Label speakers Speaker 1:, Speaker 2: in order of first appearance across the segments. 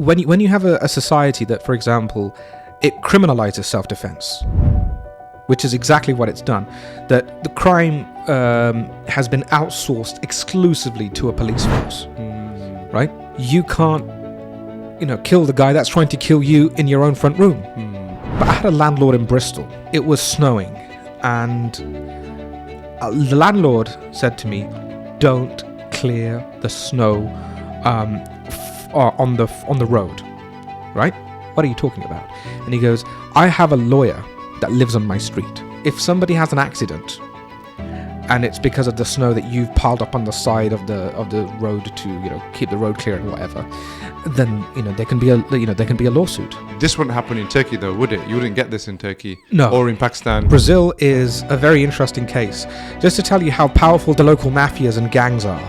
Speaker 1: when you have a society that, for example, it criminalizes self-defense, which is exactly what it's done, that the crime has been outsourced exclusively to a police force, right? You can't, kill the guy that's trying to kill you in your own front room. But I had a landlord in Bristol. It was snowing, and the landlord said to me, "Don't clear the snow on the road." Right? What are you talking about? And he goes, "I have a lawyer that lives on my street. If somebody has an accident and it's because of the snow that you've piled up on the side of the road to keep the road clear and whatever, then there can be a lawsuit."
Speaker 2: This wouldn't happen in Turkey though, would it? You wouldn't get this in Turkey.
Speaker 1: No.
Speaker 2: Or in Pakistan.
Speaker 1: Brazil is a very interesting case. Just to tell you how powerful the local mafias and gangs are.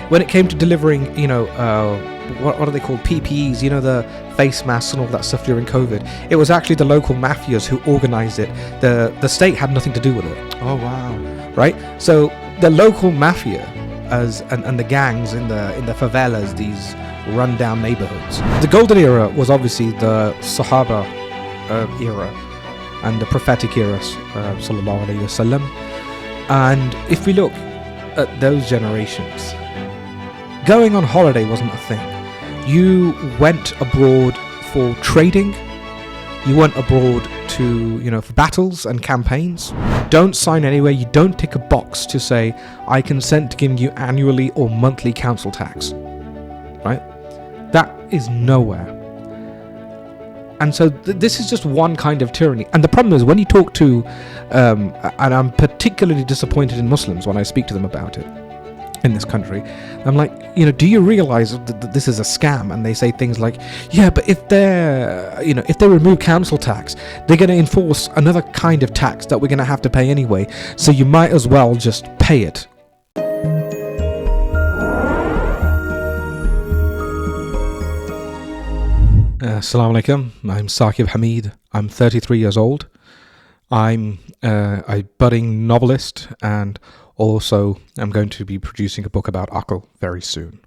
Speaker 1: When it came to delivering, what are they called? PPEs, the face masks and all that stuff during COVID. It was actually the local mafias who organized it. The state had nothing to do with it.
Speaker 2: Oh wow!
Speaker 1: Right. So the local mafia, and the gangs in the favelas, these run-down neighborhoods. The golden era was obviously the Sahaba era and the prophetic era, sallallahu alaihi wasallam. And if we look at those generations, going on holiday wasn't a thing. You went abroad for trading. You went abroad to, for battles and campaigns. Don't sign anywhere. You don't tick a box to say, "I consent to giving you annually or monthly council tax." Right? That is nowhere. And so this is just one kind of tyranny. And the problem is when you talk to, and I'm particularly disappointed in Muslims when I speak to them about it, in this country, I'm like, do you realize that this is a scam? And they say things like, "Yeah, but if they remove council tax, they're going to enforce another kind of tax that we're going to have to pay anyway, so you might as well just pay it." Assalamu alaikum. I'm Sakib Hameed. I'm 33 years old. I'm a budding novelist, and also I'm going to be producing a book about Aql very soon.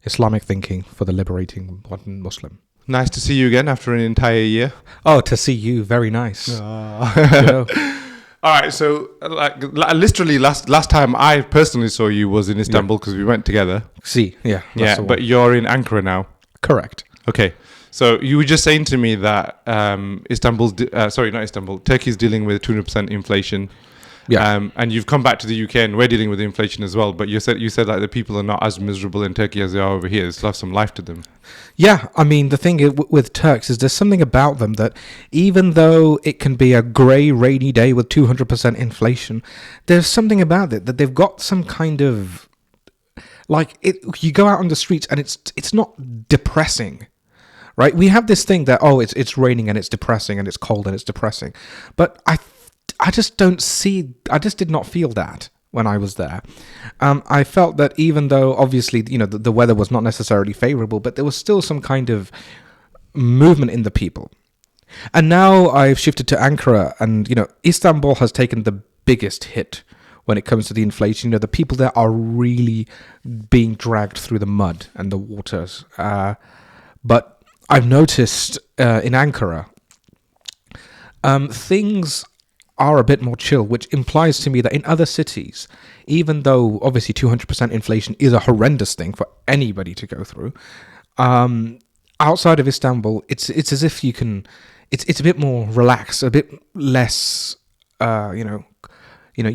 Speaker 1: Islamic thinking for the liberating modern Muslim.
Speaker 2: Nice to see you again after an entire year.
Speaker 1: Oh, to see you, very nice.
Speaker 2: All right, so literally last time I personally saw you was in Istanbul because we went together.
Speaker 1: Yeah,
Speaker 2: but you're in Ankara now.
Speaker 1: Correct.
Speaker 2: Okay. So you were just saying to me that Turkey's dealing with 200% inflation.
Speaker 1: Yeah.
Speaker 2: And you've come back to the UK and we're dealing with inflation as well. But you said like the people are not as miserable in Turkey as they are over here. They still have some life to them.
Speaker 1: Yeah, I mean, the thing with Turks is there's something about them that even though it can be a grey, rainy day with 200% inflation, there's something about it that they've got some kind of, like, you go out on the streets and it's not depressing. Right, we have this thing that it's raining and it's depressing and it's cold and it's depressing, but I just did not feel that when I was there. I felt that even though obviously the weather was not necessarily favorable, but there was still some kind of movement in the people. And now I've shifted to Ankara, and Istanbul has taken the biggest hit when it comes to the inflation. The people there are really being dragged through the mud and the waters, but I've noticed in Ankara, things are a bit more chill, which implies to me that in other cities, even though obviously 200% inflation is a horrendous thing for anybody to go through, outside of Istanbul, it's as if it's a bit more relaxed, a bit less, you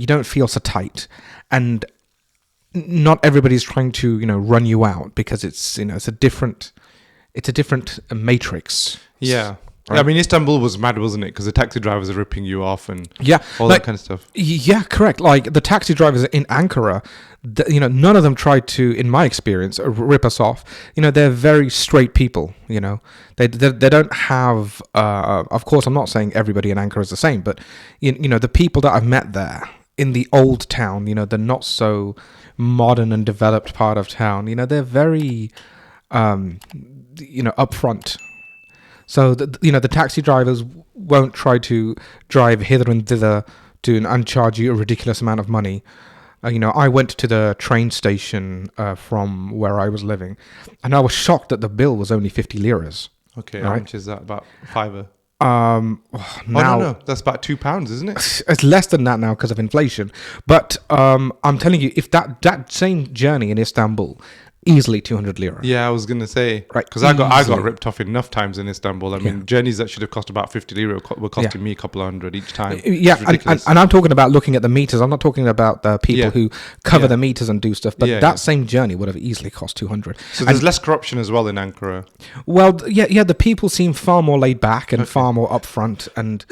Speaker 1: don't feel so tight, and not everybody's trying to run you out because it's a different matrix.
Speaker 2: Yeah.
Speaker 1: Right?
Speaker 2: I mean, Istanbul was mad, wasn't it? Because the taxi drivers are ripping you off and all that kind of stuff.
Speaker 1: Yeah, correct. Like the taxi drivers in Ankara, none of them tried to, in my experience, rip us off. They're very straight people. They don't have. Of course, I'm not saying everybody in Ankara is the same, but the people that I've met there in the old town, the not so modern and developed part of town, they're very upfront. So the taxi drivers won't try to drive hither and thither and charge you a ridiculous amount of money. I went to the train station from where I was living, and I was shocked that the bill was only 50 liras.
Speaker 2: Okay, how much is that? About $5?
Speaker 1: Now
Speaker 2: no, that's about £2, isn't it?
Speaker 1: it's less than that now because of inflation. But I'm telling you, if that same journey in Istanbul, easily 200 lira.
Speaker 2: Yeah, I was gonna say,
Speaker 1: Right,
Speaker 2: because I got ripped off enough times in Istanbul. I mean, journeys that should have cost about 50 lira were costing me a couple of hundred each time.
Speaker 1: Yeah, and I'm talking about looking at the meters. I'm not talking about the people who cover the meters and do stuff. But that same journey would have easily cost 200.
Speaker 2: So there's less corruption as well in Ankara.
Speaker 1: Well, the people seem far more laid back and far more upfront, and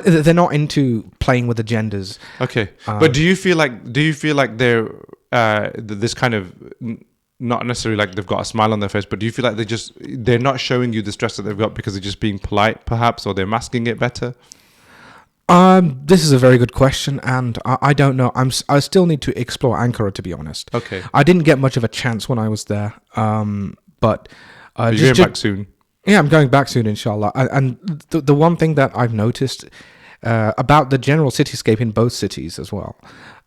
Speaker 1: they're not into playing with agendas.
Speaker 2: Okay, but do you feel like they're this kind of, not necessarily like they've got a smile on their face, but do you feel like they're not showing you the stress that they've got because they're just being polite, perhaps, or they're masking it better?
Speaker 1: This is a very good question, and I don't know. I still need to explore Ankara, to be honest.
Speaker 2: Okay.
Speaker 1: I didn't get much of a chance when I was there, but
Speaker 2: you're going back soon.
Speaker 1: Yeah, I'm going back soon, inshallah. And the one thing that I've noticed about the general cityscape in both cities as well,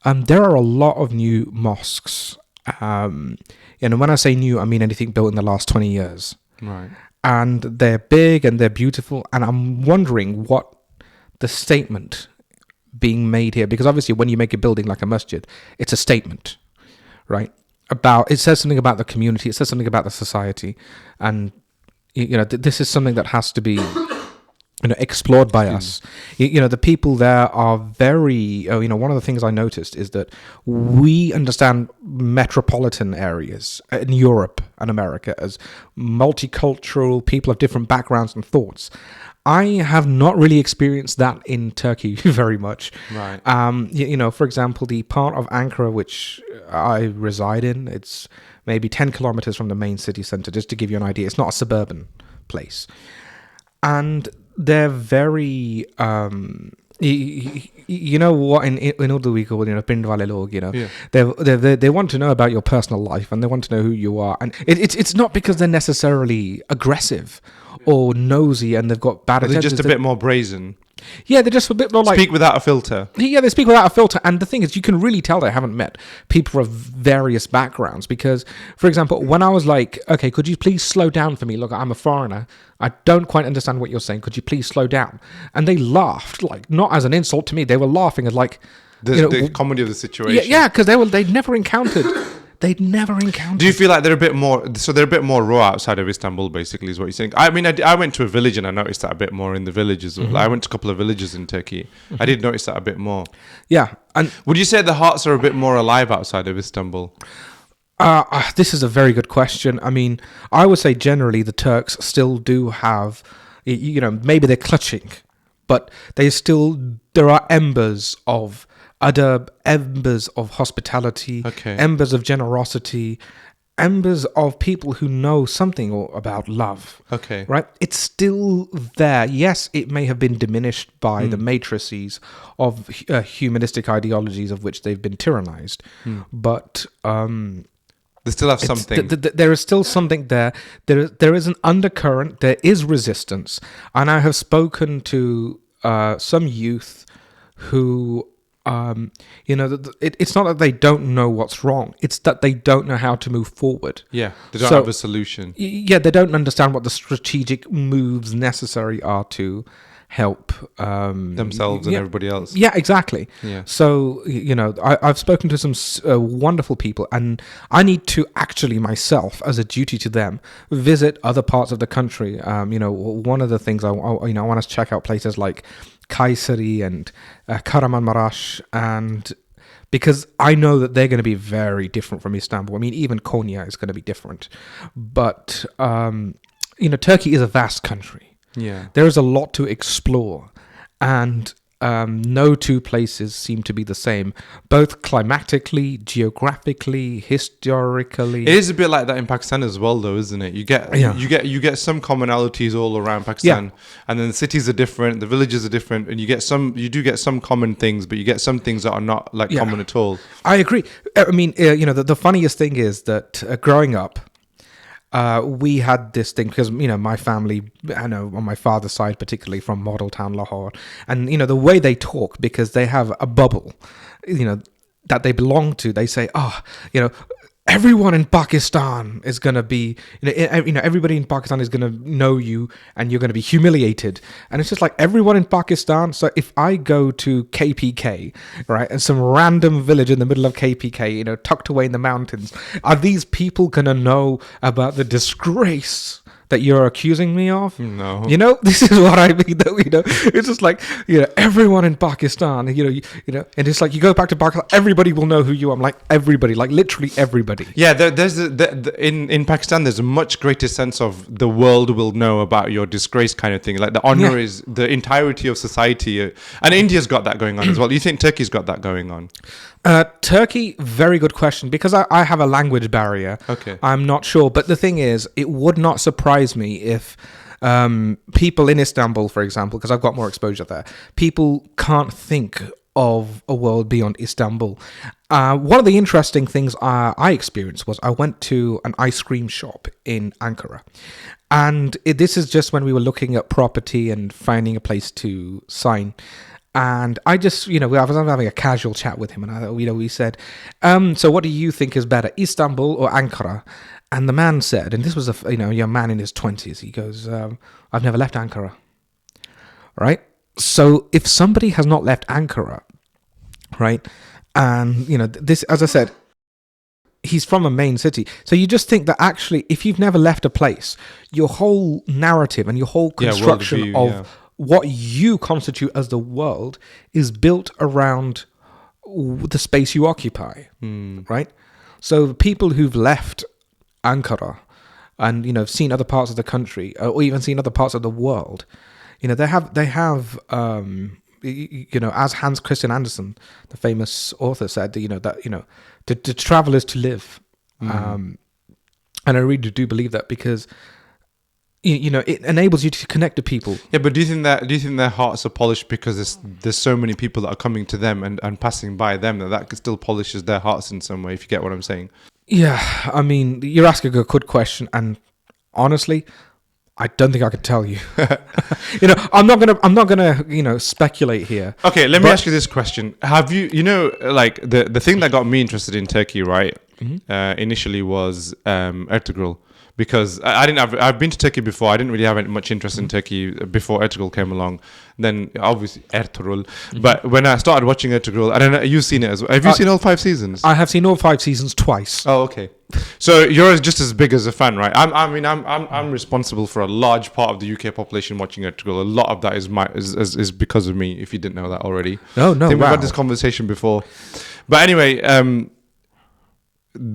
Speaker 1: there are a lot of new mosques. And when I say new, I mean anything built in the last 20 years.
Speaker 2: Right.
Speaker 1: And they're big and they're beautiful. And I'm wondering what the statement being made here, because obviously when you make a building like a masjid, it's a statement, right? It says something about the community. It says something about the society. And, this is something that has to be explored by us. The people there are very, one of the things I noticed is that we understand metropolitan areas in Europe and America as multicultural, people of different backgrounds and thoughts. I have not really experienced that in Turkey very much.
Speaker 2: Right.
Speaker 1: For example, the part of Ankara which I reside in, it's maybe 10 kilometers from the main city center, just to give you an idea. It's not a suburban place. And they're very, you know what, in Urdu we call, pind wale log, they want to know about your personal life and they want to know who you are. And it's not because they're necessarily aggressive or nosy and they've got bad intentions.
Speaker 2: They're just a bit more brazen.
Speaker 1: Yeah, they're just a bit more like...
Speaker 2: Speak without a filter.
Speaker 1: Yeah, they speak without a filter. And the thing is, you can really tell they haven't met people of various backgrounds. Because, for example, when I was like, okay, could you please slow down for me? Look, I'm a foreigner. I don't quite understand what you're saying. Could you please slow down? And they laughed, like, not as an insult to me. They were laughing as like...
Speaker 2: The comedy of the situation.
Speaker 1: Yeah, because they'd never encountered... They'd never encountered.
Speaker 2: Do you feel like they're a bit more? So they're a bit more raw outside of Istanbul, basically, is what you're saying. I mean, I went to a village and I noticed that a bit more in the villages. Mm-hmm. I went to a couple of villages in Turkey. Mm-hmm. I did notice that a bit more.
Speaker 1: Yeah, and
Speaker 2: would you say the hearts are a bit more alive outside of Istanbul?
Speaker 1: This is a very good question. I mean, I would say generally the Turks still do have, maybe they're clutching, but there are embers of adab, embers of hospitality, embers of generosity, embers of people who know something about love.
Speaker 2: Okay.
Speaker 1: Right? It's still there. Yes, it may have been diminished by the matrices of humanistic ideologies of which they've been tyrannized. But
Speaker 2: they still have something.
Speaker 1: There is still something there. There is an undercurrent. There is resistance. And I have spoken to some youth who... it's not that they don't know what's wrong. It's that they don't know how to move forward.
Speaker 2: Yeah, they don't have a solution.
Speaker 1: Yeah, they don't understand what the strategic moves necessary are to help
Speaker 2: themselves and everybody else.
Speaker 1: Yeah, exactly.
Speaker 2: Yeah.
Speaker 1: So, I've spoken to some wonderful people, and I need to actually myself, as a duty to them, visit other parts of the country. One of the things I want to check out places like Kayseri and Kahramanmaraş, and because I know that they're going to be very different from Istanbul. I mean, even Konya is going to be different. But, Turkey is a vast country.
Speaker 2: Yeah.
Speaker 1: There is a lot to explore, and no two places seem to be the same, both climatically, geographically, historically.
Speaker 2: It is a bit like that in Pakistan as well, though, isn't it? You get some commonalities all around Pakistan, and then the cities are different, the villages are different, and you do get some common things, but you get some things that are not common at all.
Speaker 1: I agree. I mean, the funniest thing is that growing up, we had this thing because, my family, I know on my father's side, particularly from Model Town, Lahore, and, the way they talk, because they have a bubble, that they belong to, they say, oh, you know, everyone in Pakistan is going to be, everybody in Pakistan is going to know you and you're going to be humiliated. And it's just like everyone in Pakistan. So if I go to KPK, right, and some random village in the middle of KPK, tucked away in the mountains, are these people going to know about the disgrace that you're accusing me of?
Speaker 2: No.
Speaker 1: This is what I mean, though. It's just like, everyone in Pakistan, and it's like you go back to Pakistan, everybody will know who you are. I'm like, everybody, like literally everybody.
Speaker 2: Yeah, there's in Pakistan, there's a much greater sense of the world will know about your disgrace kind of thing. Like the honor is the entirety of society. And India's got that going on as well. You think Turkey's got that going on?
Speaker 1: Turkey, very good question, because I have a language barrier.
Speaker 2: Okay.
Speaker 1: I'm not sure. But the thing is, it would not surprise me if people in Istanbul, for example, because I've got more exposure there, people can't think of a world beyond Istanbul. One of the interesting things I experienced was I went to an ice cream shop in Ankara. And this is just when we were looking at property and finding a place to sign. And I just, I was having a casual chat with him, and we said, so what do you think is better, Istanbul or Ankara? And the man said, and this was a young man in his 20s, he goes, I've never left Ankara. Right? So if somebody has not left Ankara, right, and, this, as I said, he's from a main city. So you just think that actually, if you've never left a place, your whole narrative and your whole construction of what you constitute as the world is built around the space you occupy, right? So the people who've left Ankara and seen other parts of the country or even seen other parts of the world, they have as Hans Christian Andersen, the famous author, said, that to travel is to live, and I really do believe that, because it enables you to connect to people.
Speaker 2: Yeah, but do you think their hearts are polished because there's so many people that are coming to them and passing by them that still polishes their hearts in some way, if you get what I'm saying?
Speaker 1: Yeah, I mean, you're asking a good question, and honestly, I don't think I could tell you. I'm not gonna speculate here.
Speaker 2: Okay, let me ask you this question: have you, like the thing that got me interested in Turkey, right? Initially was Ertugrul. Because I've been to Turkey before. I didn't really have much interest in Turkey before Ertugrul came along. Then obviously Ertugrul. But when I started watching Ertugrul, I don't know, you've seen it as well. Have you seen all 5 seasons?
Speaker 1: I have seen all 5 seasons twice.
Speaker 2: Oh, okay. So you're just as big as a fan, right? I'm responsible for a large part of the UK population watching Ertugrul. A lot of that is because of me. If you didn't know that already.
Speaker 1: No.
Speaker 2: I think we've had this conversation before. But anyway.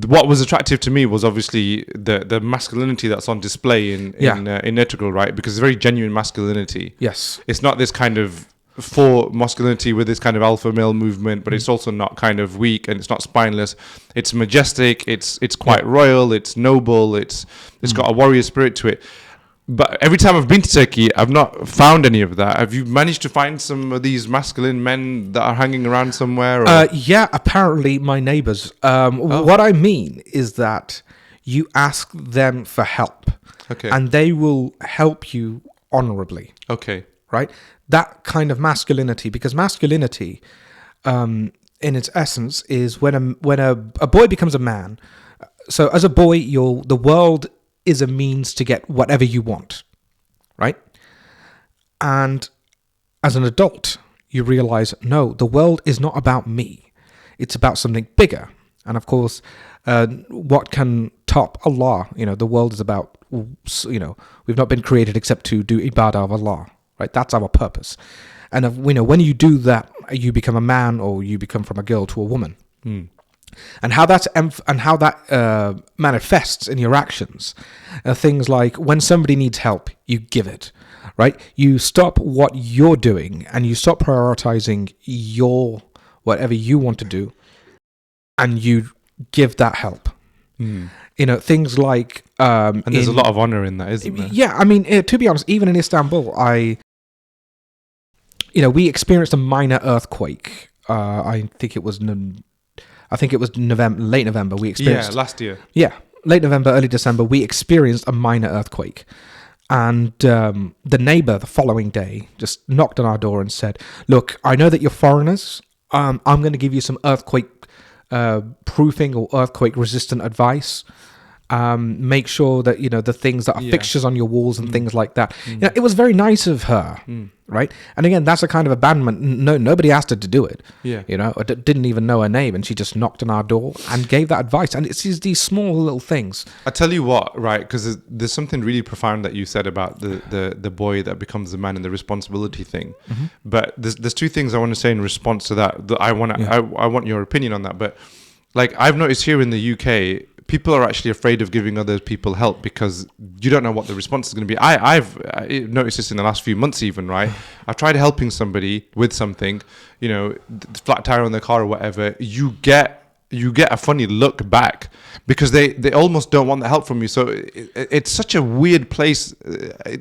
Speaker 2: What was attractive to me was obviously the masculinity that's on display in Ertugrul, right? Because it's very genuine masculinity.
Speaker 1: Yes.
Speaker 2: It's not this kind of for masculinity with this kind of alpha male movement, but it's also not kind of weak and it's not spineless. It's majestic. It's quite royal. It's noble. It's got a warrior spirit to it. But every time I've been to Turkey, I've not found any of that. Have you managed to find some of these masculine men that are hanging around somewhere?
Speaker 1: Yeah, apparently my neighbors. What I mean is that you ask them for help.
Speaker 2: Okay.
Speaker 1: And they will help you honorably.
Speaker 2: Okay.
Speaker 1: Right? That kind of masculinity, because masculinity, in its essence, is when a boy becomes a man. So as a boy, the world is a means to get whatever you want, right? And as an adult, you realize, no, the world is not about me. It's about something bigger. And of course, what can top Allah? The world is about, we've not been created except to do ibadah of Allah, right? That's our purpose. And when you do that, you become a man, or you become from a girl to a woman. And how that manifests in your actions are things like when somebody needs help, you give it, right? You stop what you're doing and you stop prioritizing whatever you want to do, and you give that help. Things like
Speaker 2: and there's a lot of honor in that, isn't there?
Speaker 1: Yeah, I mean, to be honest, even in Istanbul, we experienced a minor earthquake. I think it was November, late November. We experienced
Speaker 2: last year.
Speaker 1: Yeah, late November, early December. We experienced a minor earthquake, and the neighbor the following day just knocked on our door and said, "Look, I know that you're foreigners. I'm going to give you some earthquake proofing or earthquake resistant advice. Make sure that the things that are fixtures on your walls and things like that. It was very nice of her, right? And again, that's a kind of abandonment. No, nobody asked her to do it. I didn't even know her name, and she just knocked on our door and gave that advice. And it's these small little things.
Speaker 2: I tell you what, right? Because there's something really profound that you said about the boy that becomes the man and the responsibility thing. But there's two things I want to say in response to that. I want your opinion on that. But like I've noticed here in the UK, people are actually afraid of giving other people help because you don't know what the response is going to be. I've noticed this in the last few months even, right? I've tried helping somebody with something, flat tire on their car or whatever. You get a funny look back because they almost don't want the help from you. So it's such a weird place.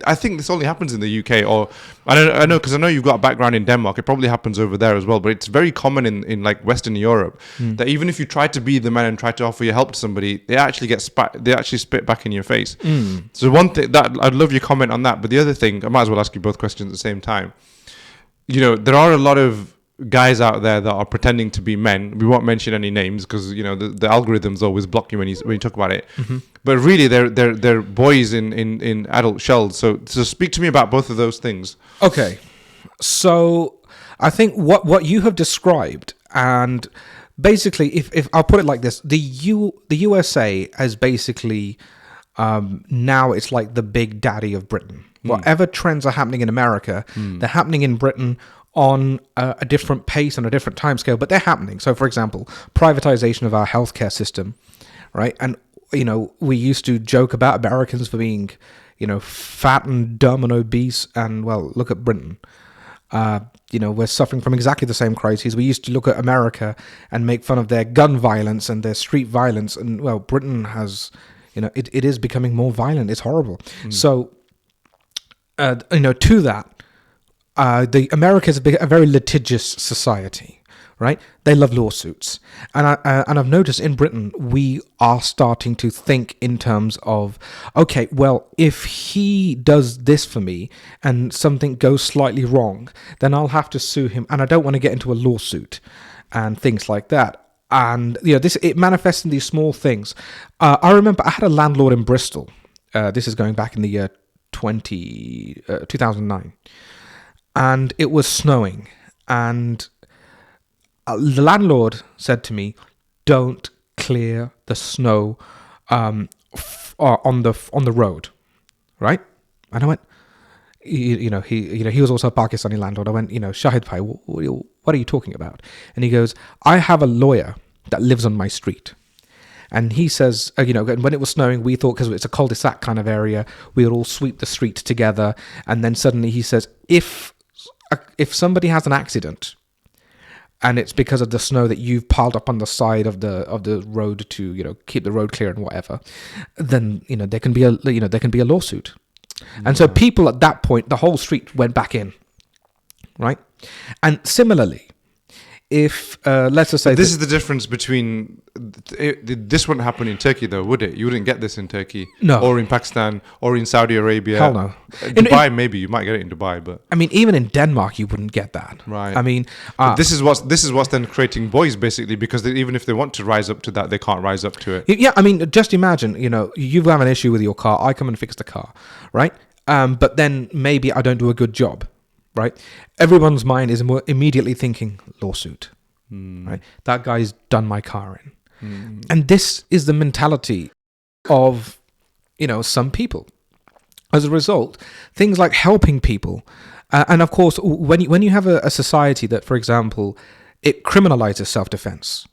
Speaker 2: I think this only happens in the UK, or I know because I know you've got a background in Denmark. It probably happens over there as well, but it's very common in like Western Europe that even if you try to be the man and try to offer your help to somebody, they actually spit back in your face. So one thing that I'd love your comment on that, but the other thing, I might as well ask you both questions at the same time. There are a lot of guys out there that are pretending to be men. We won't mention any names because the algorithms always block you when you talk about it. But really, they're boys in adult shells. So speak to me about both of those things.
Speaker 1: Okay, so I think what you have described, and basically, if I'll put it like this, the USA has basically now it's like the big daddy of Britain. Whatever trends are happening in America, they're happening in Britain on a different pace and a different timescale, but they're happening. So, for example, privatization of our healthcare system, right? And, we used to joke about Americans for being, fat and dumb and obese. And, well, look at Britain. We're suffering from exactly the same crises. We used to look at America and make fun of their gun violence and their street violence. And, well, Britain has, it is becoming more violent. It's horrible. So, to that, the America is a very litigious society, right? They love lawsuits, and I've noticed in Britain we are starting to think in terms of, okay, well, if he does this for me and something goes slightly wrong, then I'll have to sue him, and I don't want to get into a lawsuit and things like that. And it manifests in these small things. I remember I had a landlord in Bristol. This is going back in the year 2009. And it was snowing, and the landlord said to me, "Don't clear the snow on the road," right? And I went, he was also a Pakistani landlord. I went, Shahid Bhai, what are you talking about? And he goes, "I have a lawyer that lives on my street." And he says, when it was snowing, we thought, because it's a cul-de-sac kind of area, we would all sweep the street together. And then suddenly he says, if somebody has an accident and it's because of the snow that you've piled up on the side of the road to keep the road clear and whatever, then there can be a lawsuit. And so people at that point, the whole street went back in, right? And similarly, if let's just say
Speaker 2: this is the difference between this wouldn't happen in Turkey though, would it? You wouldn't get this in Turkey,
Speaker 1: no,
Speaker 2: or in Pakistan, or in Saudi Arabia.
Speaker 1: Hell no.
Speaker 2: Dubai, maybe you might get it in Dubai, but
Speaker 1: I mean, even in Denmark, you wouldn't get that.
Speaker 2: Right.
Speaker 1: I mean,
Speaker 2: this is what's then creating boys basically, because even if they want to rise up to that, they can't rise up to it.
Speaker 1: Yeah, I mean, just imagine, you have an issue with your car. I come and fix the car, right? But then maybe I don't do a good job. Right, everyone's mind is immediately thinking lawsuit. Right, that guy's done my car in, and this is the mentality of some people. As a result, things like helping people, and of course, when you have a society that, for example, it criminalizes self-defense,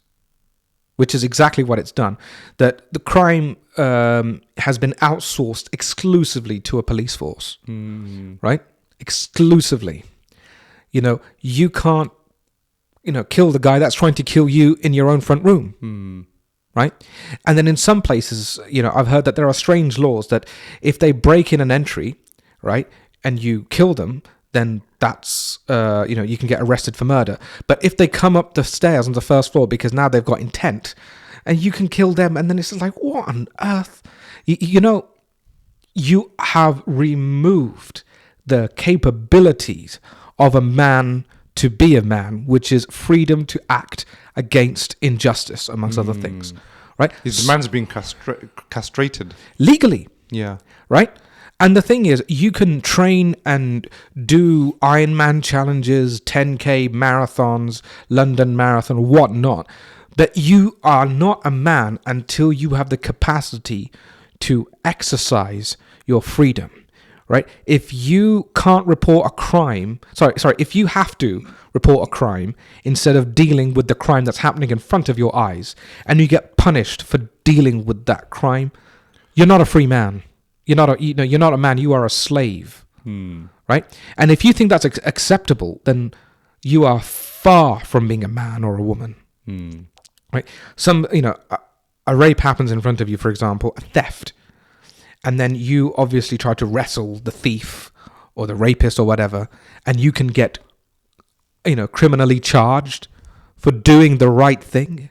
Speaker 1: which is exactly what it's done. That the crime has been outsourced exclusively to a police force. Right. Exclusively. You can't, kill the guy that's trying to kill you in your own front room. Right? And then in some places, I've heard that there are strange laws that if they break in an entry, right, and you kill them, then that's, you can get arrested for murder. But if they come up the stairs on the first floor because now they've got intent, and you can kill them, and then it's like, what on earth? You have removed the capabilities of a man to be a man, which is freedom to act against injustice, amongst other things, right?
Speaker 2: The man's being castrated.
Speaker 1: Legally,
Speaker 2: Yeah.
Speaker 1: right? And the thing is, you can train and do Ironman challenges, 10K marathons, London Marathon, whatnot, but you are not a man until you have the capacity to exercise your freedom, right? If you can't report a crime, if you have to report a crime instead of dealing with the crime that's happening in front of your eyes, and you get punished for dealing with that crime, you're not a free man. You're not a man. You are a slave, right? And if you think that's acceptable, then you are far from being a man or a woman, right? A rape happens in front of you, for example, a theft, and then you obviously try to wrestle the thief or the rapist or whatever, and you can get, criminally charged for doing the right thing.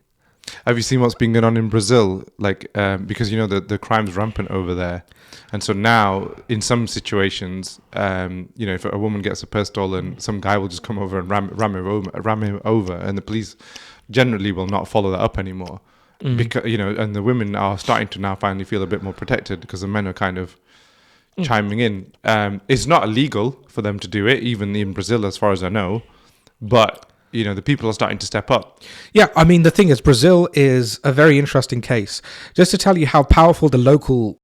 Speaker 2: Have you seen what's been going on in Brazil? Like, because the crime's rampant over there, and so now in some situations, if a woman gets a purse stolen, some guy will just come over and ram him over, and the police generally will not follow that up anymore, because and the women are starting to now finally feel a bit more protected because the men are kind of chiming in. It's not illegal for them to do it, even in Brazil, as far as I know, but the people are starting to step up.
Speaker 1: Yeah, I mean, the thing is, Brazil is a very interesting case. Just to tell you how powerful the local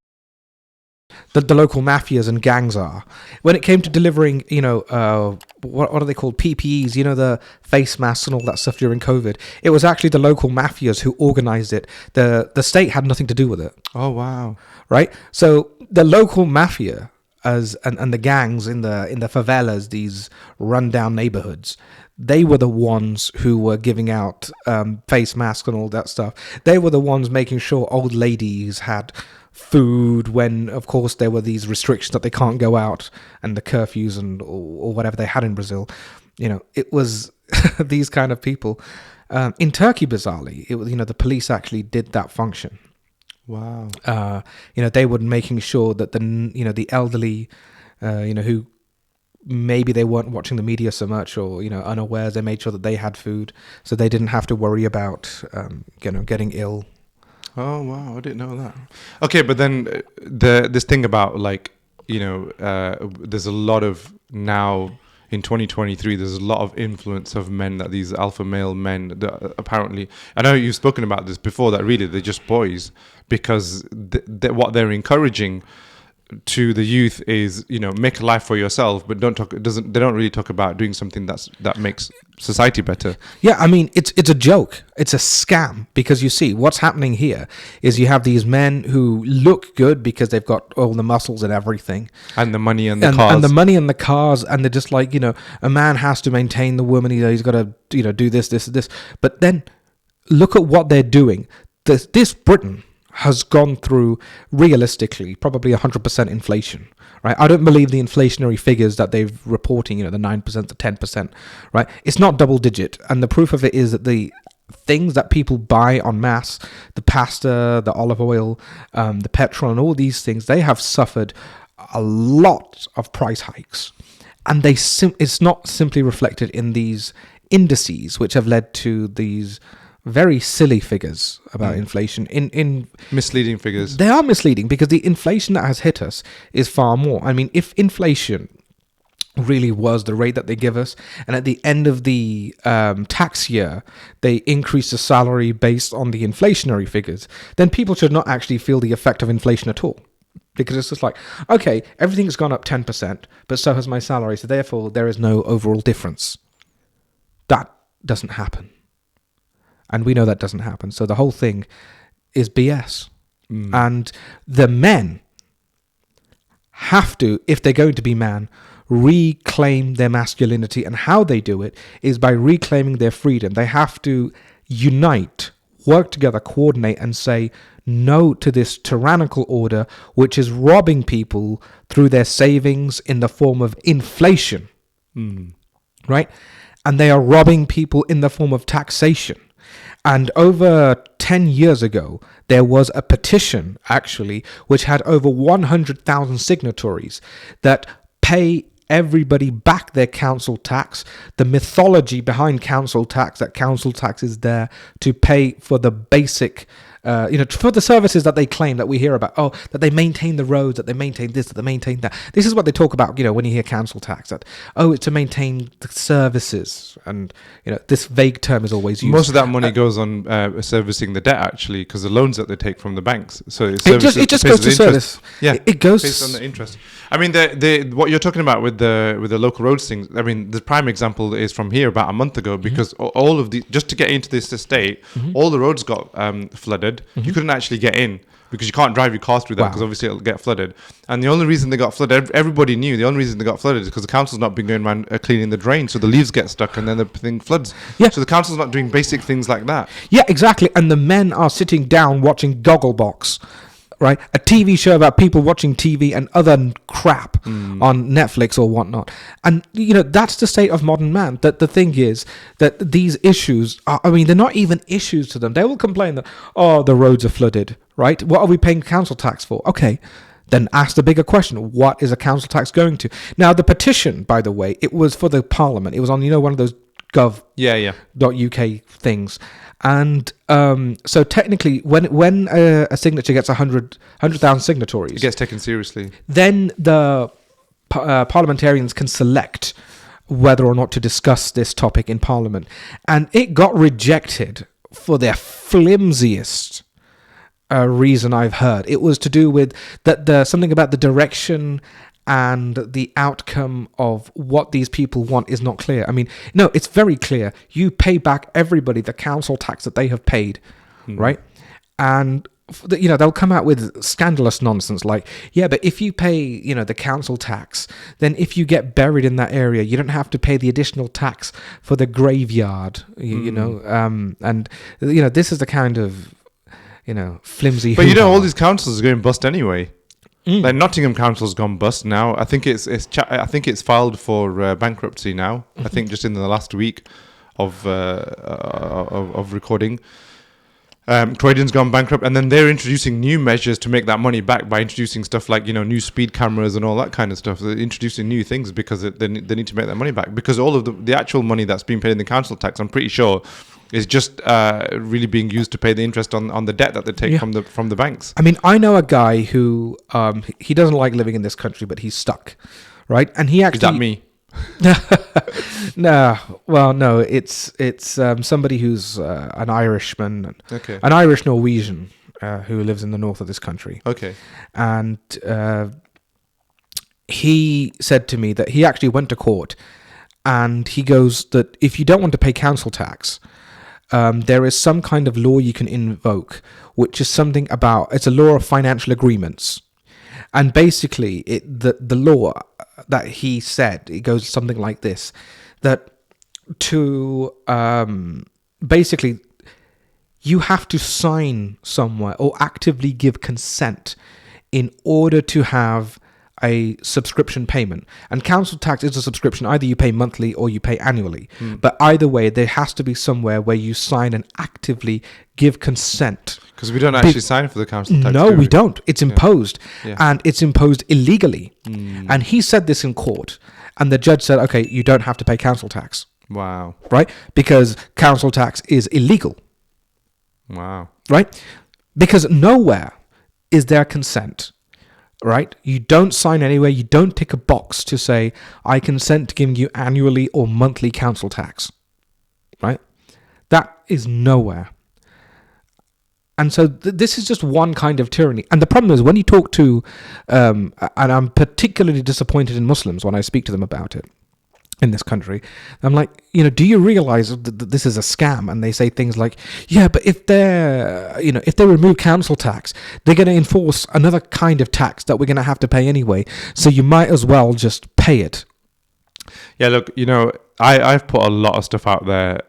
Speaker 1: mafias and gangs are. When it came to delivering, what are they called? PPEs, the face masks and all that stuff during COVID. It was actually the local mafias who organized it. The state had nothing to do with it.
Speaker 2: Oh, wow.
Speaker 1: Right? So the local mafia and the gangs in the favelas, these rundown neighborhoods, they were the ones who were giving out face masks and all that stuff. They were the ones making sure old ladies had food when, of course, there were these restrictions that they can't go out and the curfews or whatever they had in Brazil. It was these kind of people. In Turkey, bizarrely, it was, the police actually did that function.
Speaker 2: Wow.
Speaker 1: They were making sure that the elderly, who maybe they weren't watching the media so much or, unawares, they made sure that they had food so they didn't have to worry about, getting ill.
Speaker 2: Oh, wow. I didn't know that. Okay. But then this thing about there's a lot of now in 2023, there's a lot of influence of men, that these alpha male men that apparently, I know you've spoken about this before, that really they're just boys, because what they're encouraging to the youth is, make a life for yourself, but they don't really talk about doing something that makes society better.
Speaker 1: Yeah, I mean, it's a joke. It's a scam, because you see what's happening here is you have these men who look good because they've got all the muscles and everything,
Speaker 2: and the money and the cars,
Speaker 1: and the money and the cars, and they're just like, a man has to maintain the woman. He's got to do this. But then look at what they're doing. This Britain has gone through, realistically, probably 100% inflation, right? I don't believe the inflationary figures that they're reporting, the 9% to 10%, right? It's not double digit. And the proof of it is that the things that people buy en masse, the pasta, the olive oil, the petrol, and all these things, they have suffered a lot of price hikes. And it's not simply reflected in these indices, which have led to these very silly figures about inflation. In
Speaker 2: misleading figures.
Speaker 1: They are misleading because the inflation that has hit us is far more. I mean, if inflation really was the rate that they give us, and at the end of the tax year they increase the salary based on the inflationary figures, then people should not actually feel the effect of inflation at all. Because it's just like, okay, everything's gone up 10%, but so has my salary, so therefore there is no overall difference. That doesn't happen. And we know that doesn't happen. So the whole thing is BS. And the men have to, if they're going to be man, reclaim their masculinity. And how they do it is by reclaiming their freedom. They have to unite, work together, coordinate, and say no to this tyrannical order, which is robbing people through their savings in the form of inflation. Right? And they are robbing people in the form of taxation. And over 10 years ago, there was a petition, actually, which had over 100,000 signatories that pay everybody back their council tax. The mythology behind council tax, that council tax is there to pay for the basic, for the services that they claim, that we hear about. Oh, that they maintain the roads, that they maintain this, that they maintain that. This is what they talk about, when you hear council tax, that, oh, it's to maintain the services. And, this vague term is always used.
Speaker 2: Most of that money goes on servicing the debt, actually, because the loans that they take from the banks. So it
Speaker 1: just goes to service.
Speaker 2: Yeah,
Speaker 1: it goes
Speaker 2: based on the interest. I mean, the what you're talking about with the local roads things. I mean, the prime example is from here about a month ago, because all of the, just to get into this estate, all the roads got flooded. You couldn't actually get in because you can't drive your car through that, because obviously it'll get flooded. And the only reason they got flooded, everybody knew the only reason they got flooded is because the council's not been going around cleaning the drain, so the leaves get stuck and then the thing floods.
Speaker 1: Yeah.
Speaker 2: So the council's not doing basic things like that.
Speaker 1: Yeah, exactly. And the men are sitting down watching Gogglebox, right? A TV show about people watching TV and other crap on Netflix or whatnot. And, that's the state of modern man. That the thing is that these issues are, they're not even issues to them. They will complain that, oh, the roads are flooded, right? What are we paying council tax for? Okay. Then ask the bigger question, what is a council tax going to? Now, the petition, by the way, it was for the parliament. It was on, one of those gov.uk things. And so technically, when a signature gets 100,000 signatories,
Speaker 2: It gets taken seriously.
Speaker 1: then the parliamentarians can select whether or not to discuss this topic in Parliament. And it got rejected for their flimsiest reason I've heard. It was to do with that something about the direction and the outcome of what these people want is not clear. No, it's very clear. You pay back everybody the council tax that they have paid, right? And they'll come out with scandalous nonsense like, yeah, but if you pay, the council tax, then if you get buried in that area, you don't have to pay the additional tax for the graveyard, and this is the kind of, flimsy.
Speaker 2: But all these councils are going bust anyway. Like Nottingham Council's gone bust now. I think it's filed for bankruptcy now. I think just in the last week of recording. Croydon's gone bankrupt, and then they're introducing new measures to make that money back by introducing stuff like new speed cameras and all that kind of stuff. They're introducing new things because they need to make that money back, because all of the actual money that's being paid in the council tax, I'm pretty sure, is just really being used to pay the interest on the debt that they take from the banks.
Speaker 1: I know a guy who he doesn't like living in this country, but he's stuck, right? And he actually...
Speaker 2: Is that me?
Speaker 1: No, it's somebody who's an Irishman, an Irish Norwegian who lives in the north of this country.
Speaker 2: Okay.
Speaker 1: And he said to me that he actually went to court, and he goes that if you don't want to pay council tax, there is some kind of law you can invoke, which is something about, it's a law of financial agreements. And basically, the law that he said, it goes something like this, that to basically, you have to sign somewhere or actively give consent in order to have a subscription payment. And council tax is a subscription. Either you pay monthly or you pay annually. But either way, there has to be somewhere where you sign and actively give consent.
Speaker 2: Because we don't actually sign for the council tax.
Speaker 1: No, we don't. It's imposed.
Speaker 2: Yeah.
Speaker 1: And it's imposed illegally. And he said this in court. And the judge said, okay, you don't have to pay council tax.
Speaker 2: Wow.
Speaker 1: Right? Because council tax is illegal.
Speaker 2: Wow.
Speaker 1: Right? Because nowhere is there consent. Right? You don't sign anywhere. You don't tick a box to say, I consent to giving you annually or monthly council tax. Right? That is nowhere. And so this is just one kind of tyranny. And the problem is when you talk to, and I'm particularly disappointed in Muslims when I speak to them about it in this country, I'm like, do you realize that this is a scam? And they say things like, yeah, but if they remove council tax, they're going to enforce another kind of tax that we're going to have to pay anyway. So you might as well just pay it.
Speaker 2: Yeah, look, I've put a lot of stuff out there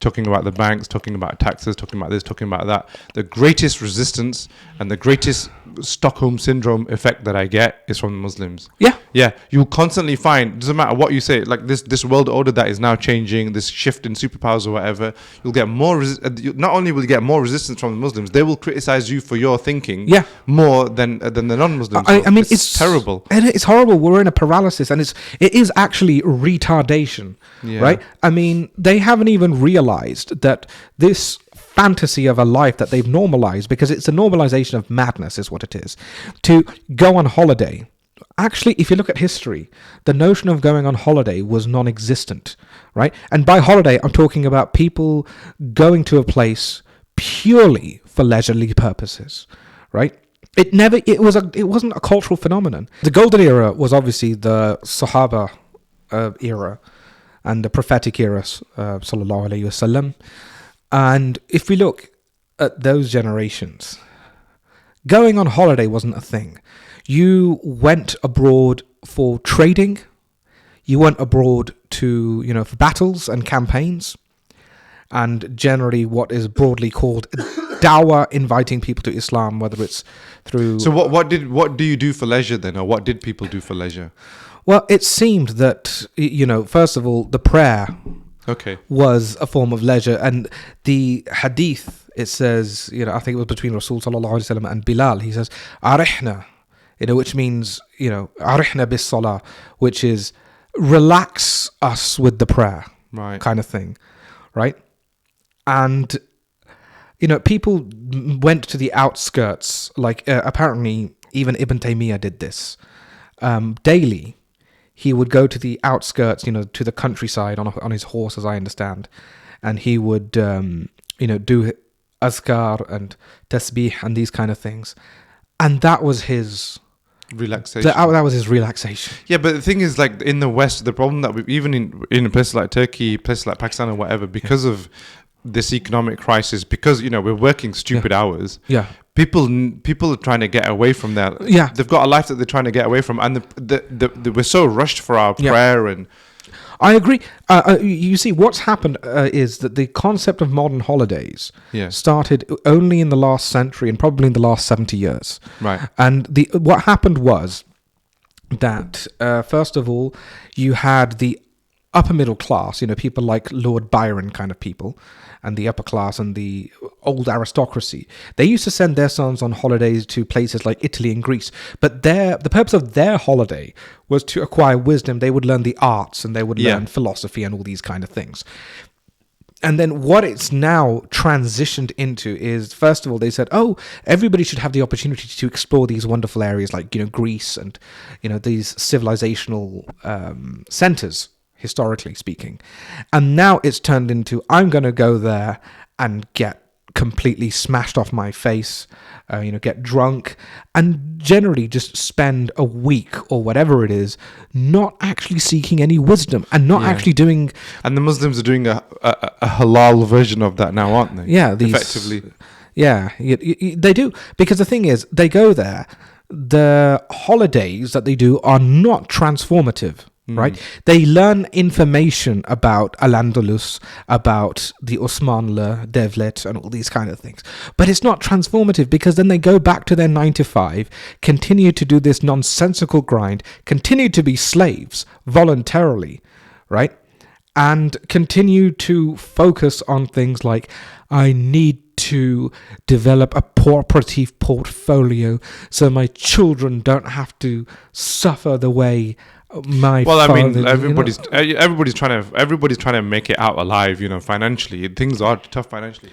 Speaker 2: talking about the banks, talking about taxes, talking about this, talking about that. The greatest resistance and the greatest Stockholm syndrome effect that I get is from the Muslims.
Speaker 1: Yeah.
Speaker 2: Yeah, you constantly find, doesn't matter what you say, like this world order that is now changing, this shift in superpowers or whatever, you'll get more, not only will you get more resistance from the Muslims, they will criticize you for your thinking more than the non-Muslims.
Speaker 1: I mean, it's
Speaker 2: terrible.
Speaker 1: And it's horrible. We're in a paralysis, and it is actually retardation, right? I mean, they haven't even realized that this fantasy of a life that they've normalized, because it's a normalization of madness is what it is, to go on holiday. Actually, if you look at history, the notion of going on holiday was non-existent, right? And by holiday, I'm talking about people going to a place purely for leisurely purposes, right? It wasn't a cultural phenomenon. The golden era was obviously the Sahaba era and the prophetic era, sallallahu alaihi wasallam. And if we look at those generations, going on holiday wasn't a thing. You went abroad for trading. You went abroad to, for battles and campaigns, and generally what is broadly called dawah, inviting people to Islam, whether it's through.
Speaker 2: So what do you do for leisure then, or what did people do for leisure?
Speaker 1: Well, it seemed that first of all, the prayer was a form of leisure, and the hadith, it says, I think it was between Rasul sallallahu alaihi wasallam and Bilal. He says, "Arihna," which means, "Arihna bis salah," which is relax us with the prayer,
Speaker 2: right?
Speaker 1: Kind of thing, right? And people went to the outskirts, like apparently even Ibn Taymiyyah did this daily. He would go to the outskirts, to the countryside on his horse, as I understand, and he would, do azkar and tasbih and these kind of things, and that was his
Speaker 2: relaxation.
Speaker 1: That was his relaxation.
Speaker 2: Yeah, but the thing is, like in the West, the problem that even in places like Turkey, places like Pakistan or whatever, because of this economic crisis, because we're working stupid hours.
Speaker 1: Yeah.
Speaker 2: People are trying to get away from that.
Speaker 1: Yeah.
Speaker 2: They've got a life that they're trying to get away from, and we're so rushed for our prayer. And
Speaker 1: I agree. You see, what's happened is that the concept of modern holidays started only in the last century and probably in the last 70 years.
Speaker 2: Right.
Speaker 1: And what happened was that, first of all, you had the upper middle class, people like Lord Byron kind of people, and the upper class and the old aristocracy. They used to send their sons on holidays to places like Italy and Greece, but the purpose of their holiday was to acquire wisdom. They would learn the arts, and they would learn philosophy and all these kind of things. And then what it's now transitioned into is, first of all, they said, everybody should have the opportunity to explore these wonderful areas like, Greece and, these civilizational centers, historically speaking. And now it's turned into, I'm going to go there and get completely smashed off my face, get drunk, and generally just spend a week or whatever it is not actually seeking any wisdom and not actually doing.
Speaker 2: And the Muslims are doing a halal version of that now, aren't they?
Speaker 1: Yeah,
Speaker 2: effectively.
Speaker 1: Yeah, they do, because the thing is, they go there. The holidays that they do are not transformative. Right? They learn information about Al-Andalus, about the Osmanlı Devlet and all these kind of things. But it's not transformative, because then they go back to their 9 to 5, continue to do this nonsensical grind, continue to be slaves voluntarily, right? And continue to focus on things like, I need to develop a cooperative portfolio so my children don't have to suffer the way everybody's
Speaker 2: trying to make it out alive, financially. Things are tough financially.